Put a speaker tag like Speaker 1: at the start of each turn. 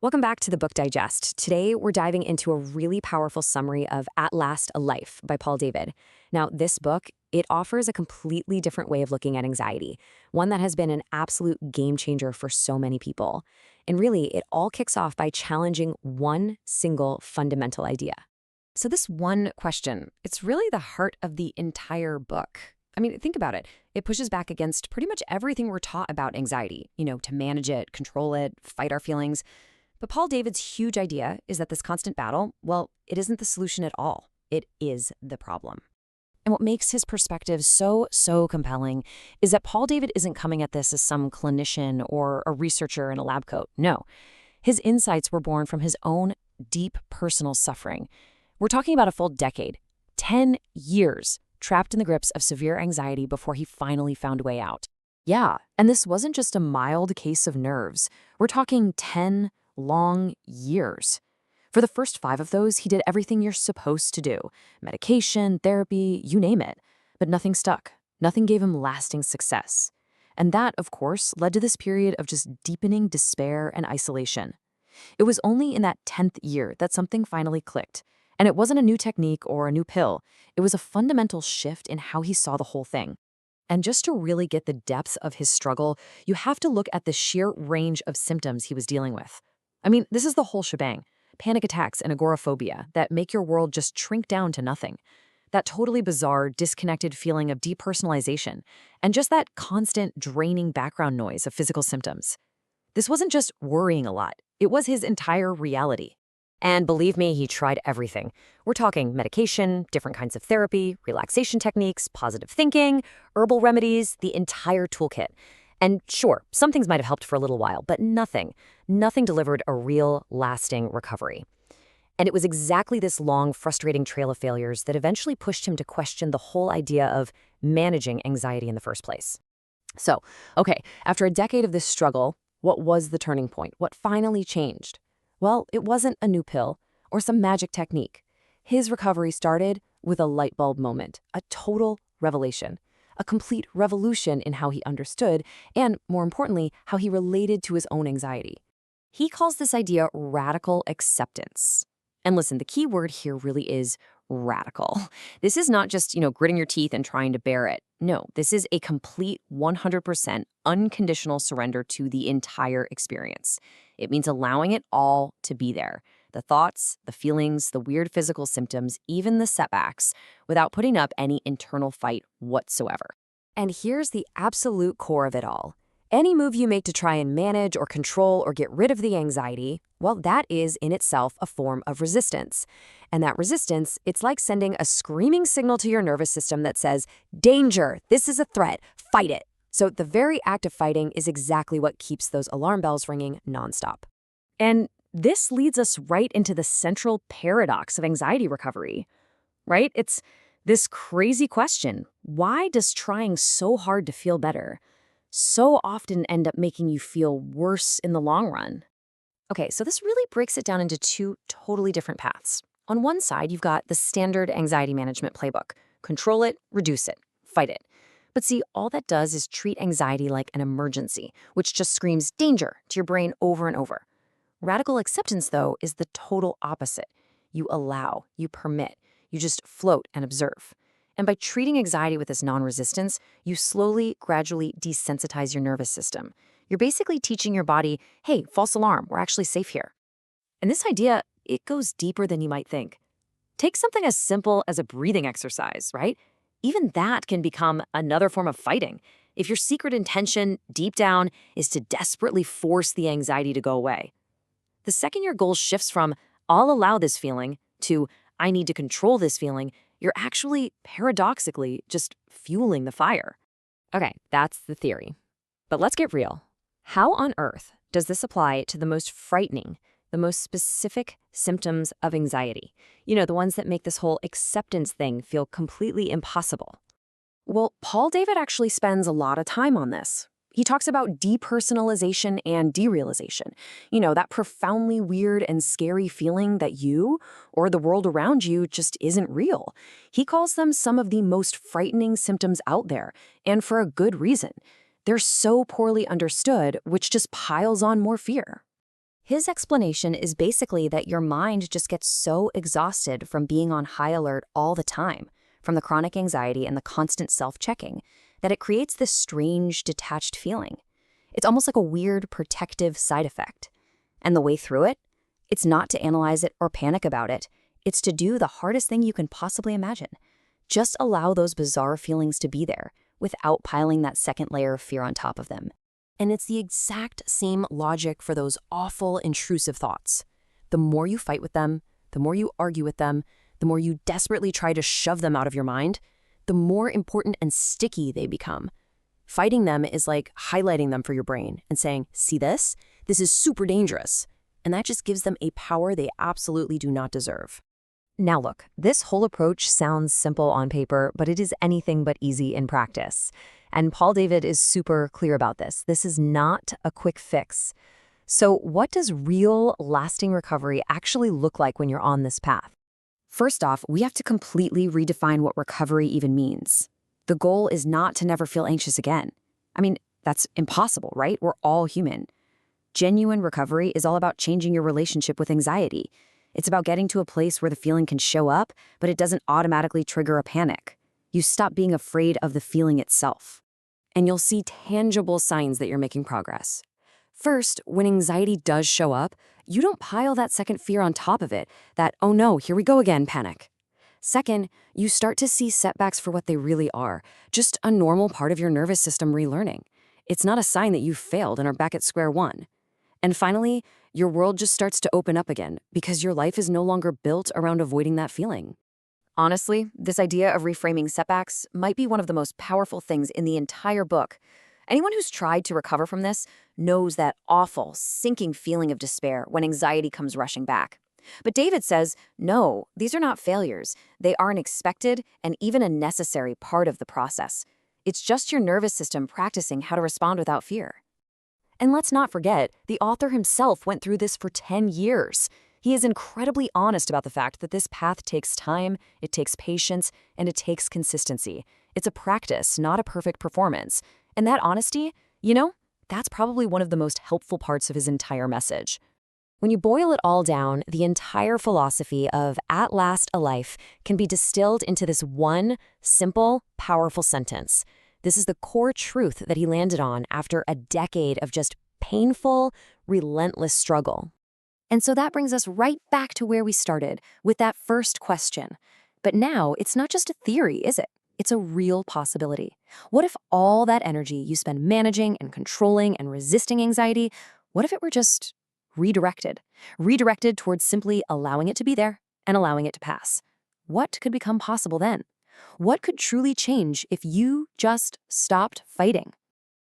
Speaker 1: Welcome back to the Book Digest. Today, we're diving into a really powerful summary of At Last, a Life by Paul David. Now, this book, it offers a completely different way of looking at anxiety, one that has been an absolute game changer for so many people. And really, it all kicks off by challenging one single fundamental idea.
Speaker 2: So this one question, it's really the heart of the entire book. I mean, think about it. It pushes back against pretty much everything we're taught about anxiety, to manage it, control it, fight our feelings. But Paul David's huge idea is that this constant battle, well, it isn't the solution at all. It is the problem. And what makes his perspective so compelling is that Paul David isn't coming at this as some clinician or a researcher in a lab coat. No, his insights were born from his own deep personal suffering. We're talking about a full decade, 10 years, trapped in the grips of severe anxiety before he finally found a way out.
Speaker 1: Yeah, and this wasn't just a mild case of nerves. We're talking 10 long years. For the first 5 of those, he did everything you're supposed to do. Medication, therapy, you name it. But nothing stuck. Nothing gave him lasting success. And that, of course, led to this period of just deepening despair and isolation. It was only in that 10th year that something finally clicked. And it wasn't a new technique or a new pill. It was a fundamental shift in how he saw the whole thing. And just to really get the depth of his struggle, you have to look at the sheer range of symptoms he was dealing with. I mean, this is the whole shebang. Panic attacks and agoraphobia that make your world just shrink down to nothing. That totally bizarre, disconnected feeling of depersonalization, and just that constant, draining background noise of physical symptoms. This wasn't just worrying a lot. It was his entire reality.
Speaker 2: And believe me, he tried everything. We're talking medication, different kinds of therapy, relaxation techniques, positive thinking, herbal remedies, the entire toolkit. And sure, some things might have helped for a little while, but nothing delivered a real, lasting recovery. And it was exactly this long, frustrating trail of failures that eventually pushed him to question the whole idea of managing anxiety in the first place.
Speaker 1: So, okay, after a decade of this struggle, what was the turning point? What finally changed? Well, it wasn't a new pill or some magic technique. His recovery started with a light bulb moment, a total revelation. A complete revolution in how he understood and, more importantly, how he related to his own anxiety. He calls this idea radical acceptance. And listen, the key word here really is radical. This is not just, gritting your teeth and trying to bear it. No, this is a complete 100% unconditional surrender to the entire experience. It means allowing it all to be there. The thoughts, the feelings, the weird physical symptoms, even the setbacks, without putting up any internal fight whatsoever. And here's the absolute core of it all. Any move you make to try and manage or control or get rid of the anxiety, well, that is in itself a form of resistance. And that resistance, it's like sending a screaming signal to your nervous system that says, danger, this is a threat, fight it. So the very act of fighting is exactly what keeps those alarm bells ringing nonstop. And this leads us right into the central paradox of anxiety recovery, right? It's this crazy question. Why does trying so hard to feel better so often end up making you feel worse in the long run? Okay, so this really breaks it down into 2 totally different paths. On one side, you've got the standard anxiety management playbook. Control it, reduce it, fight it. But see, all that does is treat anxiety like an emergency, which just screams danger to your brain over and over. Radical acceptance, though, is the total opposite. You allow, you permit, you just float and observe. And by treating anxiety with this non-resistance, you slowly, gradually desensitize your nervous system. You're basically teaching your body, hey, false alarm, we're actually safe here. And this idea, it goes deeper than you might think. Take something as simple as a breathing exercise, right? Even that can become another form of fighting. If your secret intention, deep down, is to desperately force the anxiety to go away. The second your goal shifts from, I'll allow this feeling, to, I need to control this feeling, you're actually, paradoxically, just fueling the fire. Okay, that's the theory. But let's get real. How on earth does this apply to the most frightening, the most specific symptoms of anxiety? The ones that make this whole acceptance thing feel completely impossible. Well, Paul David actually spends a lot of time on this. He talks about depersonalization and derealization. That profoundly weird and scary feeling that you or the world around you just isn't real. He calls them some of the most frightening symptoms out there, and for a good reason. They're so poorly understood, which just piles on more fear.
Speaker 2: His explanation is basically that your mind just gets so exhausted from being on high alert all the time, from the chronic anxiety and the constant self-checking, that it creates this strange, detached feeling. It's almost like a weird protective side effect. And the way through it? It's not to analyze it or panic about it. It's to do the hardest thing you can possibly imagine. Just allow those bizarre feelings to be there without piling that second layer of fear on top of them.
Speaker 1: And it's the exact same logic for those awful, intrusive thoughts. The more you fight with them, the more you argue with them, the more you desperately try to shove them out of your mind, the more important and sticky they become. Fighting them is like highlighting them for your brain and saying, see this? This is super dangerous. And that just gives them a power they absolutely do not deserve.
Speaker 2: Now look, this whole approach sounds simple on paper, but it is anything but easy in practice. And Paul David is super clear about this. This is not a quick fix. So what does real, lasting recovery actually look like when you're on this path? First off, we have to completely redefine what recovery even means. The goal is not to never feel anxious again. I mean, that's impossible, right? We're all human. Genuine recovery is all about changing your relationship with anxiety. It's about getting to a place where the feeling can show up, but it doesn't automatically trigger a panic. You stop being afraid of the feeling itself.
Speaker 1: And you'll see tangible signs that you're making progress. First, when anxiety does show up, you don't pile that second fear on top of it, that, oh no, here we go again, panic. Second, you start to see setbacks for what they really are, just a normal part of your nervous system relearning. It's not a sign that you've failed and are back at square one. And finally, your world just starts to open up again because your life is no longer built around avoiding that feeling.
Speaker 2: Honestly, this idea of reframing setbacks might be one of the most powerful things in the entire book. Anyone who's tried to recover from this knows that awful, sinking feeling of despair when anxiety comes rushing back. But David says, no, these are not failures. They are an expected and even a necessary part of the process. It's just your nervous system practicing how to respond without fear. And let's not forget, the author himself went through this for 10 years. He is incredibly honest about the fact that this path takes time, it takes patience, and it takes consistency. It's a practice, not a perfect performance. And that honesty, that's probably one of the most helpful parts of his entire message. When you boil it all down, the entire philosophy of At Last a Life can be distilled into this one simple, powerful sentence. This is the core truth that he landed on after a decade of just painful, relentless struggle. And so that brings us right back to where we started, with that first question. But now, it's not just a theory, is it? It's a real possibility. What if all that energy you spend managing and controlling and resisting anxiety, what if it were just redirected? Redirected towards simply allowing it to be there and allowing it to pass. What could become possible then? What could truly change if you just stopped fighting?